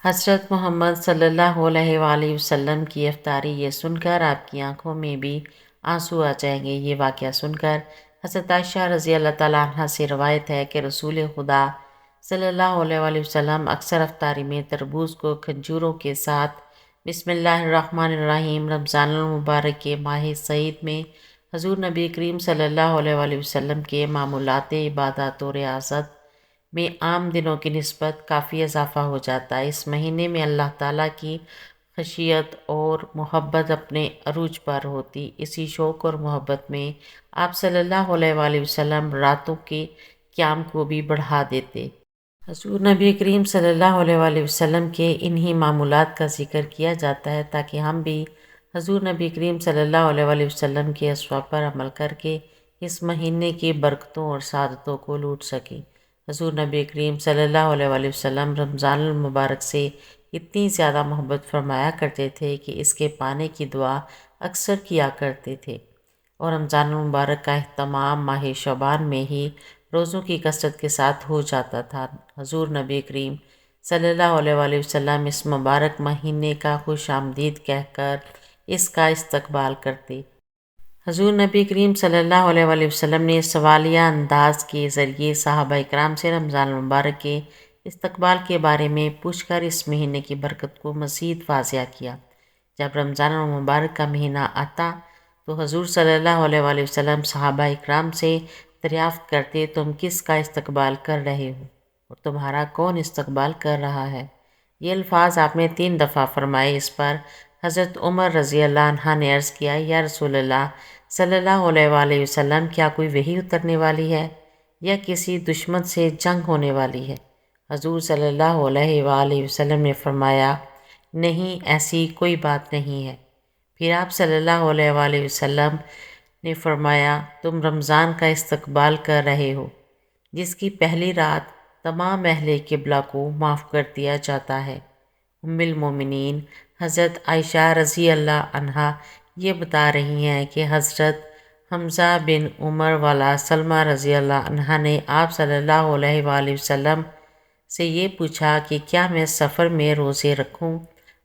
حضرت محمد صلی اللہ علیہ وآلہ وسلم کی افطاری یہ سن کر آپ کی آنکھوں میں بھی آنسو آ جائیں گے۔ یہ واقعہ سن کر حضرت عائشہ رضی اللہ تعالیٰ عنہ سے روایت ہے کہ رسول خدا صلی اللہ علیہ وآلہ وسلم اکثر افطاری میں تربوز کو کھجوروں کے ساتھ بسم اللہ الرحمن الرحیم رمضان المبارک کے ماہ سعید میں حضور نبی کریم صلی اللہ علیہ وآلہ وسلم کے معمولات عبادات و ریاضت میں عام دنوں کی نسبت کافی اضافہ ہو جاتا ہے۔ اس مہینے میں اللہ تعالیٰ کی خشیت اور محبت اپنے عروج پر ہوتی۔ اسی شوق اور محبت میں آپ صلی اللہ علیہ وآلہ وسلم راتوں کے قیام کو بھی بڑھا دیتے۔ حضور نبی کریم صلی اللہ علیہ وآلہ وسلم کے انہی معمولات کا ذکر کیا جاتا ہے تاکہ ہم بھی حضور نبی کریم صلی اللہ علیہ وآلہ وسلم کے اسوہ پر عمل کر کے اس مہینے کی برکتوں اور سعادتوں کو لوٹ سکیں۔ حضور نبی کریم صلی اللہ علیہ وآلہ وسلم رمضان المبارک سے اتنی زیادہ محبت فرمایا کرتے تھے کہ اس کے پانے کی دعا اکثر کیا کرتے تھے، اور رمضان المبارک کا اہتمام ماہ شعبان میں ہی روزوں کی کثرت کے ساتھ ہو جاتا تھا۔ حضور نبی کریم صلی اللہ علیہ وآلہ وسلم اس مبارک مہینے کا خوش آمدید کہہ کر اس کا استقبال کرتے۔ حضور نبی کریم صلی اللہ علیہ وآلہ وسلم نے سوالیہ انداز کے ذریعے صحابہ کرام سے رمضان المبارک کے استقبال کے بارے میں پوچھ کر اس مہینے کی برکت کو مزید واضح کیا۔ جب رمضان المبارک کا مہینہ آتا تو حضور صلی اللہ علیہ وآلہ وسلم صحابہ کرام سے دریافت کرتے، تم کس کا استقبال کر رہے ہو اور تمہارا کون استقبال کر رہا ہے؟ یہ الفاظ آپ نے 3 دفعہ فرمائے۔ اس پر حضرت عمر رضی اللہ عنہ نے عرض کیا، یا رسول اللہ صلی اللہ علیہ وآلہ وسلم، کیا کوئی وحی اترنے والی ہے یا کسی دشمن سے جنگ ہونے والی ہے؟ حضور صلی اللہ علیہ وآلہ وسلم نے فرمایا، نہیں، ایسی کوئی بات نہیں ہے۔ پھر آپ صلی اللہ علیہ وآلہ وسلم نے فرمایا، تم رمضان کا استقبال کر رہے ہو جس کی پہلی رات تمام اہل قبلہ کو معاف کر دیا جاتا ہے۔ ام المومنین حضرت عائشہ رضی اللہ عنہا یہ بتا رہی ہیں کہ حضرت حمزہ بن عمر والا سلمہ رضی اللہ عنہا نے آپ صلی اللہ علیہ وآلہ وسلم سے یہ پوچھا کہ کیا میں سفر میں روزے رکھوں؟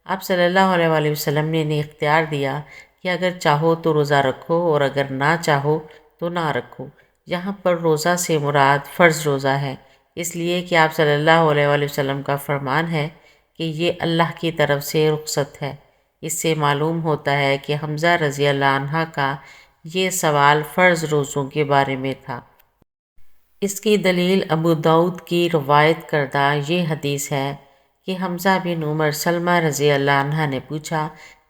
آپ صلی اللہ علیہ وآلہ وسلم نے انہیں اختیار دیا کہ اگر چاہو تو روزہ رکھو اور اگر نہ چاہو تو نہ رکھو۔ یہاں پر روزہ سے مراد فرض روزہ ہے، اس لیے کہ آپ صلی اللہ علیہ وآلہ وسلم کا فرمان ہے کہ یہ اللہ کی طرف سے رخصت ہے۔ اس سے معلوم ہوتا ہے کہ حمزہ رضی اللہ عنہ کا یہ سوال فرض روزوں کے بارے میں تھا۔ اس کی دلیل ابو داؤد کی روایت کردہ یہ حدیث ہے کہ حمزہ بن عمر سلمہ رضی اللہ عنہ نے پوچھا،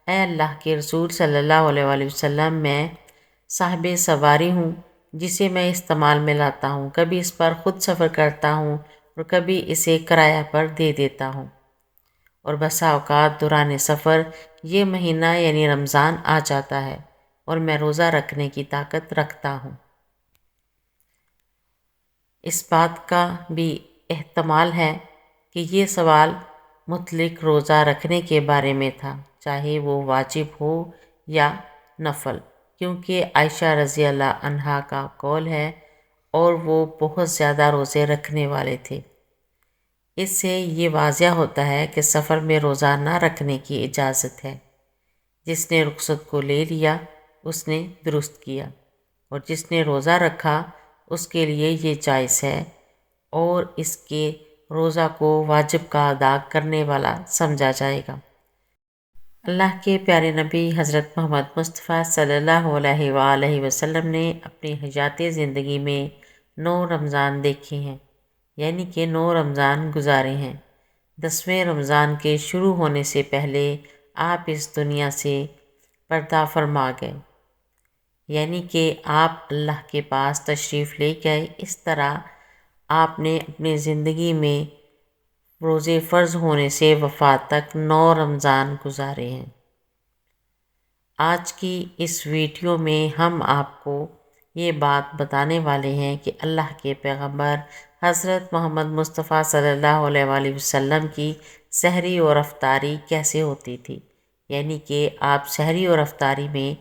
اے اللہ کے رسول صلی اللہ علیہ وآلہ وسلم، میں صاحب سواری ہوں جسے میں استعمال میں لاتا ہوں، کبھی اس پر خود سفر کرتا ہوں اور کبھی اسے کرایہ پر دے دیتا ہوں، اور بسا اوقات دوران سفر یہ مہینہ یعنی رمضان آ جاتا ہے اور میں روزہ رکھنے کی طاقت رکھتا ہوں۔ اس بات کا بھی احتمال ہے کہ یہ سوال مطلق روزہ رکھنے کے بارے میں تھا، چاہے وہ واجب ہو یا نفل، کیونکہ عائشہ رضی اللہ عنہا کا قول ہے اور وہ بہت زیادہ روزے رکھنے والے تھے۔ اس سے یہ واضح ہوتا ہے کہ سفر میں روزہ نہ رکھنے کی اجازت ہے۔ جس نے رخصت کو لے لیا اس نے درست کیا، اور جس نے روزہ رکھا اس کے لیے یہ جائز ہے اور اس کے روزہ کو واجب کا ادا کرنے والا سمجھا جائے گا۔ اللہ کے پیارے نبی حضرت محمد مصطفیٰ صلی اللہ علیہ وآلہ وسلم نے اپنی حیات زندگی میں 9 رمضان دیکھے ہیں، یعنی کہ 9 رمضان گزارے ہیں۔ 10ویں رمضان کے شروع ہونے سے پہلے آپ اس دنیا سے پردہ فرما گئے، یعنی کہ آپ اللہ کے پاس تشریف لے گئے۔ اس طرح آپ نے اپنی زندگی میں روزے فرض ہونے سے وفات تک 9 رمضان گزارے ہیں۔ آج کی اس ویڈیو میں ہم آپ کو یہ بات بتانے والے ہیں کہ اللہ کے پیغمبر حضرت محمد مصطفیٰ صلی اللہ علیہ وآلہ وسلم کی سحری اور افطاری کیسے ہوتی تھی، یعنی کہ آپ سحری اور افطاری میں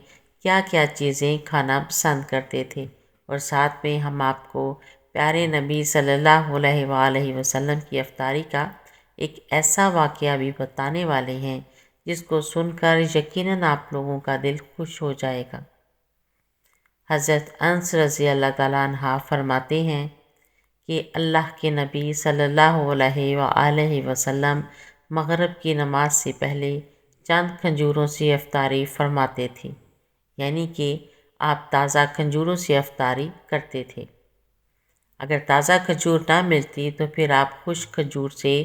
کیا کیا چیزیں کھانا پسند کرتے تھے، اور ساتھ میں ہم آپ کو پیارے نبی صلی اللہ علیہ وآلہ وسلم کی افطاری کا ایک ایسا واقعہ بھی بتانے والے ہیں جس کو سن کر یقیناً آپ لوگوں کا دل خوش ہو جائے گا۔ حضرت انس رضی اللہ تعالیٰ عنہ فرماتے ہیں کہ اللہ کے نبی صلی اللہ علیہ وآلہ وسلم مغرب کی نماز سے پہلے چند کھجوروں سے افطاری فرماتے تھے، یعنی کہ آپ تازہ کھجوروں سے افطاری کرتے تھے۔ اگر تازہ کھجور نہ ملتی تو پھر آپ خشک کھجور سے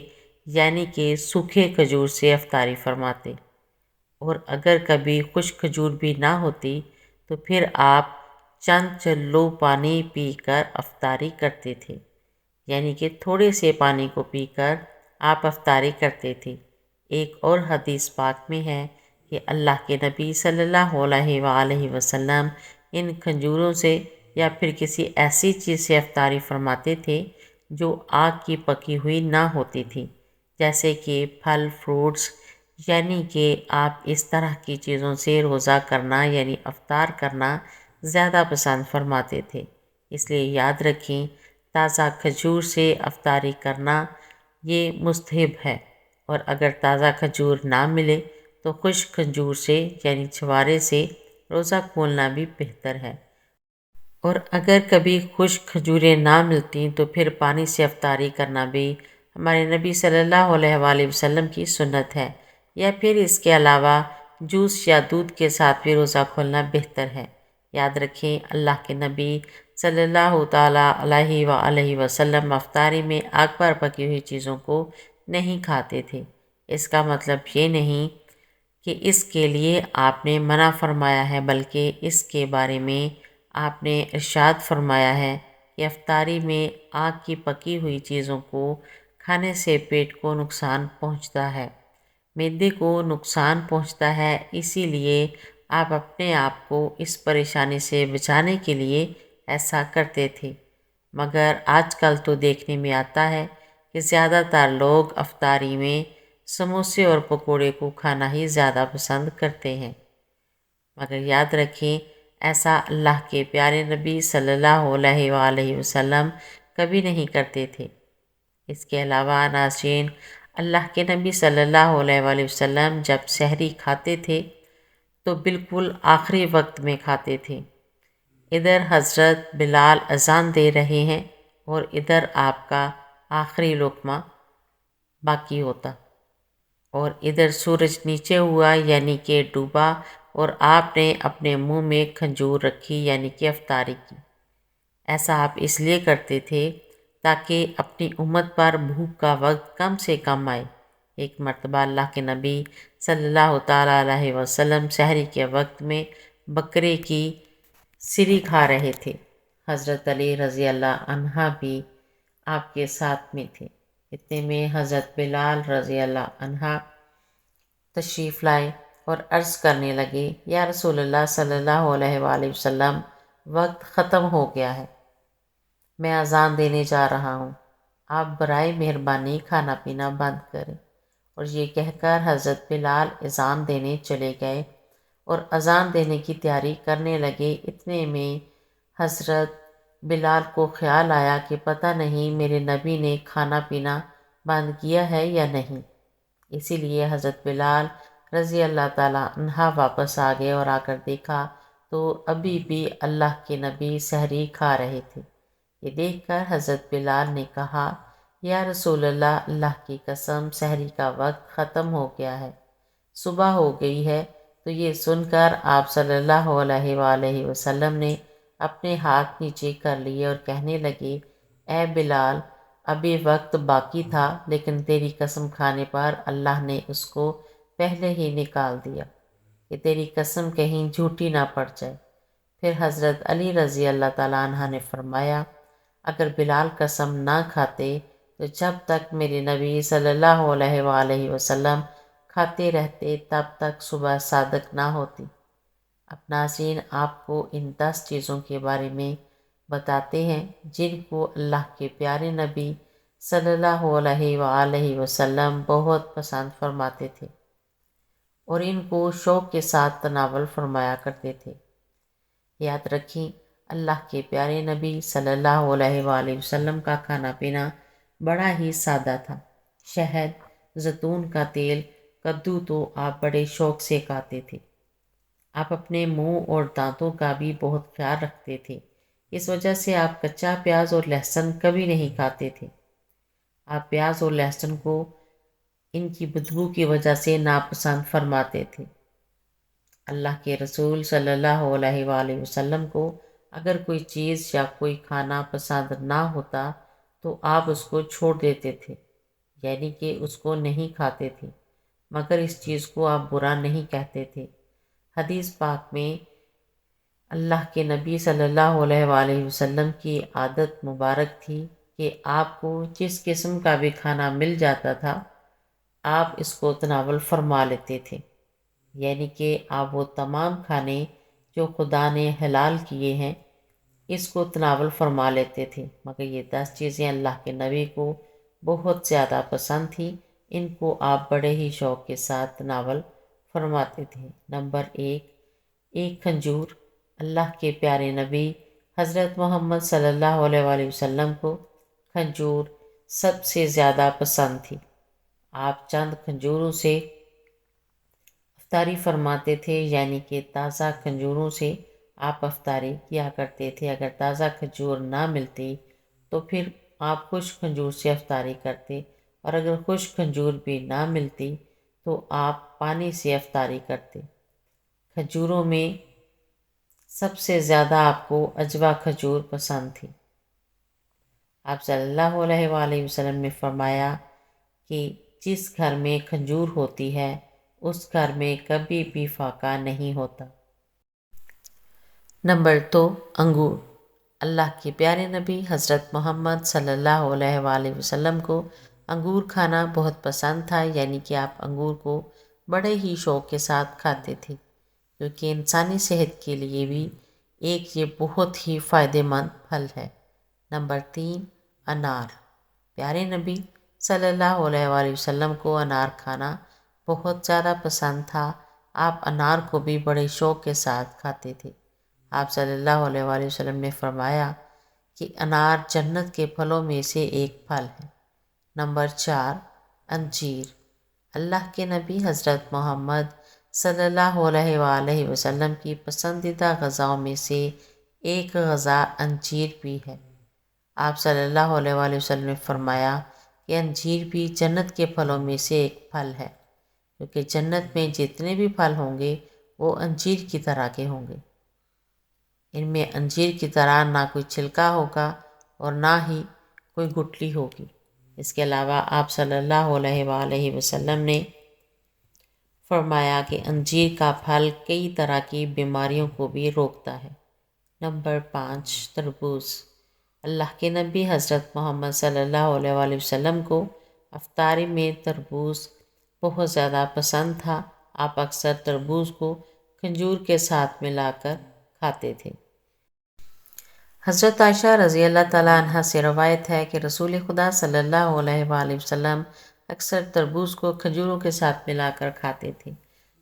یعنی کہ سوکھے کھجور سے افطاری فرماتے، اور اگر کبھی خشک کھجور بھی نہ ہوتی تو پھر آپ چند چلو پانی پی کر افطاری کرتے تھے، یعنی کہ تھوڑے سے پانی کو پی کر آپ افطاری کرتے تھے۔ ایک اور حدیث پاک میں ہے کہ اللہ کے نبی صلی اللہ علیہ وآلہ وسلم ان کھجوروں سے یا پھر کسی ایسی چیز سے افطاری فرماتے تھے جو آگ کی پکی ہوئی نہ ہوتی تھی، جیسے کہ پھل فروٹس، یعنی کہ آپ اس طرح کی چیزوں سے روزہ کرنا یعنی افطار کرنا زیادہ پسند فرماتے تھے۔ اس لیے یاد رکھیں، تازہ کھجور سے افطاری کرنا یہ مستحب ہے، اور اگر تازہ کھجور نہ ملے تو خشک کھجور سے یعنی چھوارے سے روزہ کھولنا بھی بہتر ہے، اور اگر کبھی خشک کھجوریں نہ ملتی تو پھر پانی سے افطاری کرنا بھی ہمارے نبی صلی اللہ علیہ وآلہ وسلم کی سنت ہے، یا پھر اس کے علاوہ جوس یا دودھ کے ساتھ بھی روزہ کھولنا بہتر ہے۔ یاد رکھیں، اللہ کے نبی صلی اللہ تعالیٰ علیہ وآلہ وسلم افطاری میں آگ پر پکی ہوئی چیزوں کو نہیں کھاتے تھے۔ اس کا مطلب یہ نہیں کہ اس کے لیے آپ نے منع فرمایا ہے، بلکہ اس کے بارے میں آپ نے ارشاد فرمایا ہے کہ افطاری میں آگ کی پکی ہوئی چیزوں کو کھانے سے پیٹ کو نقصان پہنچتا ہے، معدے کو نقصان پہنچتا ہے، اسی لیے آپ اپنے آپ کو اس پریشانی سے بچانے کے لیے ایسا کرتے تھے۔ مگر آج کل تو دیکھنے میں آتا ہے کہ زیادہ تر لوگ افطاری میں سموسے اور پکوڑے کو کھانا ہی زیادہ پسند کرتے ہیں، مگر یاد رکھیں ایسا اللہ کے پیارے نبی صلی اللہ علیہ وآلہ وسلم کبھی نہیں کرتے تھے۔ اس کے علاوہ ناظرین، اللہ کے نبی صلی اللہ علیہ وآلہ وسلم جب سحری کھاتے تھے تو بالکل آخری وقت میں کھاتے تھے۔ ادھر حضرت بلال اذان دے رہے ہیں اور ادھر آپ کا آخری لقمہ باقی ہوتا، اور ادھر سورج نیچے ہوا یعنی کہ ڈوبا، اور آپ نے اپنے منہ میں کھجور رکھی یعنی کہ افطاری کی۔ ایسا آپ اس لیے کرتے تھے تاکہ اپنی امت پر بھوک کا وقت کم سے کم آئے۔ ایک مرتبہ اللہ کے نبی صلی اللہ تعالیٰ علیہ وسلم سحری کے وقت میں بکرے کی سری کھا رہے تھے۔ حضرت علی رضی اللہ عنہ بھی آپ کے ساتھ میں تھے۔ اتنے میں حضرت بلال رضی اللہ عنہ تشریف لائے اور عرض کرنے لگے، یا رسول اللہ صلی اللہ علیہ وآلہ وسلم، وقت ختم ہو گیا ہے، میں اذان دینے جا رہا ہوں، آپ برائے مہربانی کھانا پینا بند کریں۔ اور یہ کہہ کر حضرت بلال اذان دینے چلے گئے اور اذان دینے کی تیاری کرنے لگے۔ اتنے میں حضرت بلال کو خیال آیا کہ پتہ نہیں میرے نبی نے کھانا پینا بند کیا ہے یا نہیں، اسی لیے حضرت بلال رضی اللہ تعالیٰ عنہ واپس آ گئے اور آ کر دیکھا تو ابھی بھی اللہ کے نبی سحری کھا رہے تھے۔ یہ دیکھ کر حضرت بلال نے کہا، یا رسول اللہ، اللہ کی قسم سحری کا وقت ختم ہو گیا ہے، صبح ہو گئی ہے۔ تو یہ سن کر آپ صلی اللہ علیہ وآلہ وسلم نے اپنے ہاتھ نیچے کر لیے اور کہنے لگے، اے بلال، ابھی وقت باقی تھا لیکن تیری قسم کھانے پر اللہ نے اس کو پہلے ہی نکال دیا، کہ تیری قسم کہیں جھوٹی نہ پڑ جائے۔ پھر حضرت علی رضی اللہ تعالیٰ عنہ نے فرمایا، اگر بلال قسم نہ کھاتے تو جب تک میرے نبی صلی اللہ علیہ وآلہ وسلم کھاتے رہتے تب تک صبح صادق نہ ہوتی۔ اب ناظرین، آپ کو ان 10 چیزوں کے بارے میں بتاتے ہیں جن کو اللہ کے پیارے نبی صلی اللہ علیہ وآلہ وسلم بہت پسند فرماتے تھے اور ان کو شوق کے ساتھ تناول فرمایا کرتے تھے۔ یاد رکھیں، اللہ کے پیارے نبی صلی اللہ علیہ وآلہ وسلم کا کھانا پینا بڑا ہی سادہ تھا۔ شہد، زیتون کا تیل، کدو تو آپ بڑے شوق سے کھاتے تھے۔ آپ اپنے منہ اور دانتوں کا بھی بہت خیال رکھتے تھے، اس وجہ سے آپ کچا پیاز اور لہسن کبھی نہیں کھاتے تھے۔ آپ پیاز اور لہسن کو ان کی بدبو کی وجہ سے ناپسند فرماتے تھے۔ اللہ کے رسول صلی اللہ علیہ وآلہ وسلم کو اگر کوئی چیز یا کوئی کھانا پسند نہ ہوتا تو آپ اس کو چھوڑ دیتے تھے، یعنی کہ اس کو نہیں کھاتے تھے، مگر اس چیز کو آپ برا نہیں کہتے تھے۔ حدیث پاک میں اللہ کے نبی صلی اللہ علیہ وآلہ وسلم کی عادت مبارک تھی کہ آپ کو جس قسم کا بھی کھانا مل جاتا تھا آپ اس کو تناول فرما لیتے تھے، یعنی کہ آپ وہ تمام کھانے جو خدا نے حلال کیے ہیں اس کو تناول فرما لیتے تھے، مگر یہ 10 چیزیں اللہ کے نبی کو بہت زیادہ پسند تھیں، ان کو آپ بڑے ہی شوق کے ساتھ تناول فرماتے تھے۔ نمبر 1، ایک کھجور۔ اللہ کے پیارے نبی حضرت محمد صلی اللہ علیہ وآلہ وسلم کو کھجور سب سے زیادہ پسند تھی۔ آپ چند کھجوروں سے افطاری فرماتے تھے، یعنی کہ تازہ کھجوروں سے آپ افطاری کیا کرتے تھے۔ اگر تازہ کھجور نہ ملتی تو پھر آپ خشک کھجور سے افطاری کرتے، اور اگر خشک کھجور بھی نہ ملتی تو آپ پانی سے افطاری کرتے۔ کھجوروں میں سب سے زیادہ آپ کو عجوا کھجور پسند تھی۔ آپ صلی اللہ علیہ وآلہ وسلم نے فرمایا کہ جس گھر میں کھجور ہوتی ہے اس گھر میں کبھی بھی فاقہ نہیں ہوتا۔ نمبر 2، انگور۔ اللہ کے پیارے نبی حضرت محمد صلی اللہ علیہ وآلہ وسلم کو انگور کھانا بہت پسند تھا، یعنی کہ آپ انگور کو بڑے ہی شوق کے ساتھ کھاتے تھے، کیونکہ انسانی صحت کے لیے بھی ایک یہ بہت ہی فائدہ مند پھل ہے۔ نمبر 3، انار۔ پیارے نبی صلی اللہ علیہ وآلہ وسلم کو انار کھانا بہت زیادہ پسند تھا، آپ انار کو بھی بڑے شوق کے ساتھ کھاتے تھے۔ آپ صلی اللہ علیہ وآلہ وسلم نے فرمایا کہ انار جنت کے پھلوں میں سے ایک پھل ہے۔ نمبر 4، انجیر۔ اللہ کے نبی حضرت محمد صلی اللہ علیہ وآلہ وسلم کی پسندیدہ غذاؤں میں سے ایک غذا انجیر بھی ہے۔ آپ صلی اللہ علیہ وآلہ وسلم نے فرمایا کہ انجیر بھی جنت کے پھلوں میں سے ایک پھل ہے، کیونکہ جنت میں جتنے بھی پھل ہوں گے وہ انجیر کی طرح کے ہوں گے۔ ان میں انجیر کی طرح نہ کوئی چھلکا ہوگا اور نہ ہی کوئی گٹلی ہوگی۔ اس کے علاوہ آپ صلی اللہ علیہ وآلہ وسلم نے فرمایا کہ انجیر کا پھل کئی طرح کی بیماریوں کو بھی روکتا ہے۔ نمبر 5، تربوز۔ اللہ کے نبی حضرت محمد صلی اللہ علیہ وآلہ وسلم کو افطاری میں تربوز بہت زیادہ پسند تھا، آپ اکثر تربوز کو کھجور کے ساتھ ملا کر کھاتے تھے۔ حضرت عائشہ رضی اللہ تعالیٰ عنہ سے روایت ہے کہ رسول خدا صلی اللہ علیہ وآلہ وسلم اکثر تربوز کو کھجوروں کے ساتھ ملا کر کھاتے تھے۔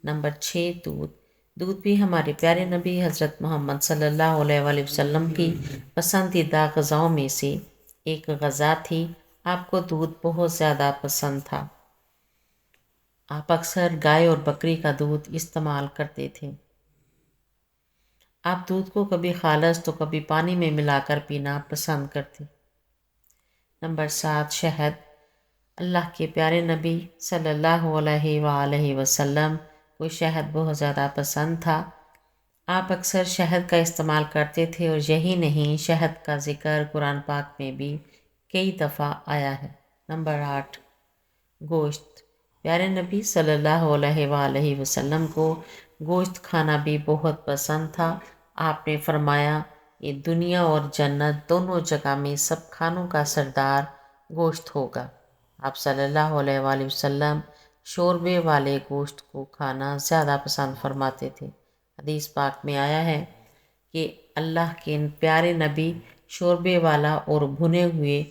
نمبر 6، دودھ۔ دودھ بھی ہمارے پیارے نبی حضرت محمد صلی اللہ علیہ وآلہ وسلم کی پسندیدہ غذاؤں میں سے ایک غذا تھی، آپ کو دودھ بہت زیادہ پسند تھا۔ آپ اکثر گائے اور بکری کا دودھ استعمال کرتے تھے۔ آپ دودھ کو کبھی خالص تو کبھی پانی میں ملا کر پینا پسند کرتے۔ نمبر 7، شہد۔ اللہ کے پیارے نبی صلی اللہ علیہ وآلہ وسلم کو شہد بہت زیادہ پسند تھا، آپ اکثر شہد کا استعمال کرتے تھے، اور یہی نہیں شہد کا ذکر قرآن پاک میں بھی کئی دفعہ آیا ہے۔ نمبر 8، گوشت۔ پیارے نبی صلی اللہ علیہ وآلہ وسلم کو گوشت کھانا بھی بہت پسند تھا، آپ نے فرمایا یہ دنیا اور جنت دونوں جگہ میں سب کھانوں کا سردار گوشت ہوگا۔ آپ صلی اللہ علیہ وآلہ وسلم شوربے والے گوشت کو کھانا زیادہ پسند فرماتے تھے۔ حدیث پاک میں آیا ہے کہ اللہ کے پیارے نبی شوربے والا اور بھنے ہوئے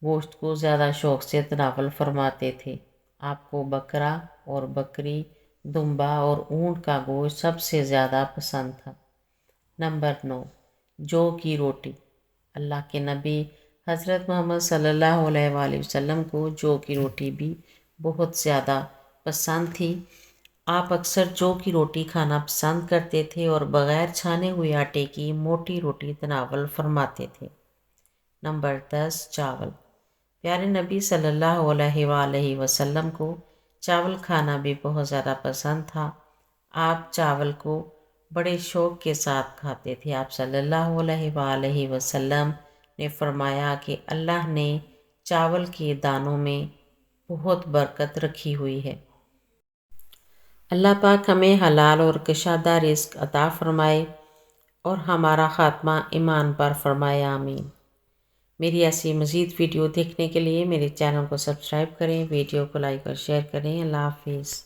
گوشت کو زیادہ شوق سے تناول فرماتے تھے۔ آپ کو بکرا اور بکری، دمبا اور اونٹ کا گوشت سب سے زیادہ پسند تھا۔ نمبر 9، جو کی روٹی۔ اللہ کے نبی حضرت محمد صلی اللہ علیہ وآلہ وسلم کو جو کی روٹی بھی بہت زیادہ پسند تھی۔ آپ اکثر جو کی روٹی کھانا پسند کرتے تھے اور بغیر چھانے ہوئے آٹے کی موٹی روٹی تناول فرماتے تھے۔ نمبر 10، چاول۔ پیارے نبی صلی اللہ علیہ وآلہ وسلم کو چاول کھانا بھی بہت زیادہ پسند تھا۔ آپ چاول کو بڑے شوق کے ساتھ کھاتے تھے۔ آپ صلی اللہ علیہ وآلہ وسلم نے فرمایا کہ اللہ نے چاول کے دانوں میں بہت برکت رکھی ہوئی ہے۔ اللہ پاک ہمیں حلال اور کشادہ رزق عطا فرمائے اور ہمارا خاتمہ ایمان پر فرمائے، آمین۔ میری ایسی مزید ویڈیو دیکھنے کے لیے میرے چینل کو سبسکرائب کریں، ویڈیو کو لائک اور شیئر کریں۔ اللہ حافظ۔